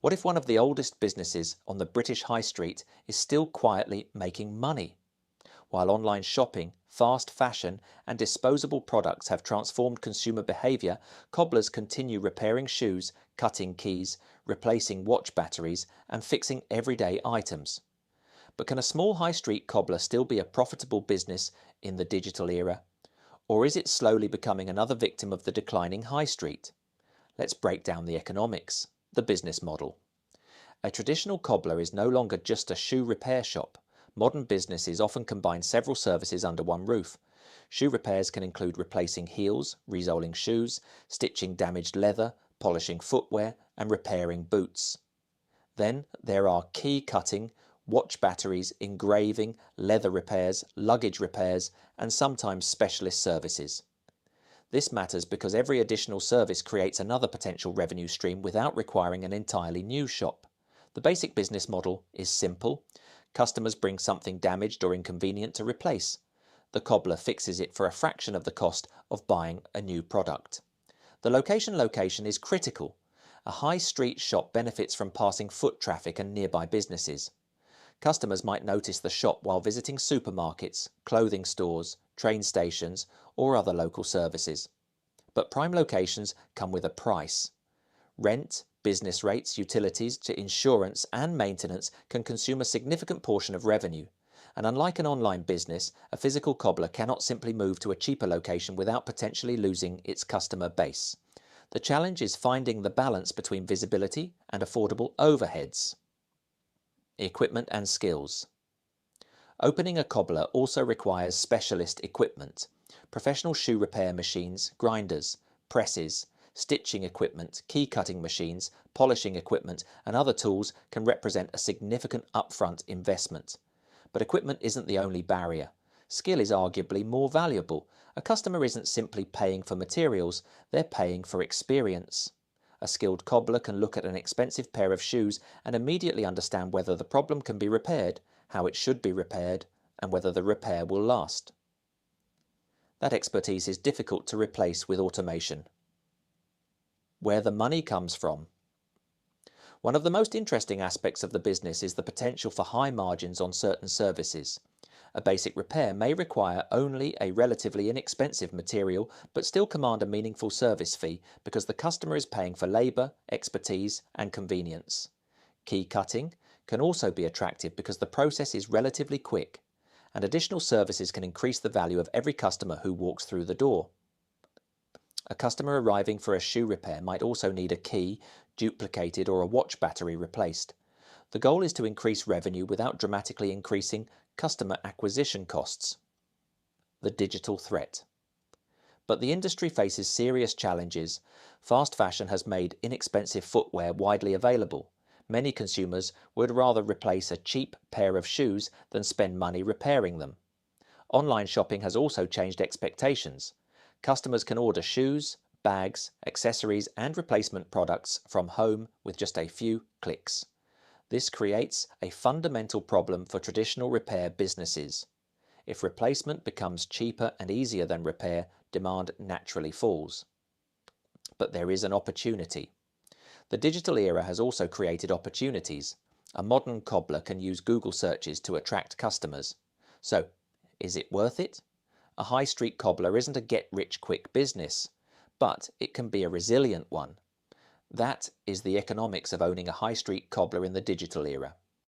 What if one of the oldest businesses on the British High Street is still quietly making money? While online shopping, fast fashion, and disposable products have transformed consumer behaviour, cobblers continue repairing shoes, cutting keys, replacing watch batteries, and fixing everyday items. But can a small high street cobbler still be a profitable business in the digital era? Or is it slowly becoming another victim of the declining high street? Let's break down the economics, the business model. A traditional cobbler is no longer just a shoe repair shop. Modern businesses often combine several services under one roof. Shoe repairs can include replacing heels, resoling shoes, stitching damaged leather, polishing footwear, and repairing boots. Then there are key cutting, watch batteries, engraving, leather repairs, luggage repairs, and sometimes specialist services. This matters because every additional service creates another potential revenue stream without requiring an entirely new shop. The basic business model is simple. Customers bring something damaged or inconvenient to replace. The cobbler fixes it for a fraction of the cost of buying a new product. The location is critical. A high street shop benefits from passing foot traffic and nearby businesses. Customers might notice the shop while visiting supermarkets, clothing stores, train stations, or other local services. But prime locations come with a price. Rent, business rates, utilities to insurance and maintenance can consume a significant portion of revenue. And unlike an online business, a physical cobbler cannot simply move to a cheaper location without potentially losing its customer base. The challenge is finding the balance between visibility and affordable overheads. Equipment and skills. Opening a cobbler also requires specialist equipment. Professional shoe repair machines, grinders, presses, stitching equipment, key cutting machines, polishing equipment, and other tools can represent a significant upfront investment. But equipment isn't the only barrier. Skill is arguably more valuable. A customer isn't simply paying for materials, they're paying for experience. A skilled cobbler can look at an expensive pair of shoes and immediately understand whether the problem can be repaired, how it should be repaired, and whether the repair will last. That expertise is difficult to replace with automation. Where the money comes from. One of the most interesting aspects of the business is the potential for high margins on certain services. A basic repair may require only a relatively inexpensive material but still command a meaningful service fee because the customer is paying for labour, expertise and convenience. Key cutting can also be attractive because the process is relatively quick, and additional services can increase the value of every customer who walks through the door. A customer arriving for a shoe repair might also need a key duplicated or a watch battery replaced. The goal is to increase revenue without dramatically increasing customer acquisition costs. The digital threat. But the industry faces serious challenges. Fast fashion has made inexpensive footwear widely available. Many consumers would rather replace a cheap pair of shoes than spend money repairing them. Online shopping has also changed expectations. Customers can order shoes, bags, accessories and replacement products from home with just a few clicks. This creates a fundamental problem for traditional repair businesses. If replacement becomes cheaper and easier than repair, demand naturally falls. But there is an opportunity. The digital era has also created opportunities. A modern cobbler can use Google searches to attract customers. So, is it worth it? A high street cobbler isn't a get-rich-quick business, but it can be a resilient one. That is the economics of owning a high street cobbler in the digital era.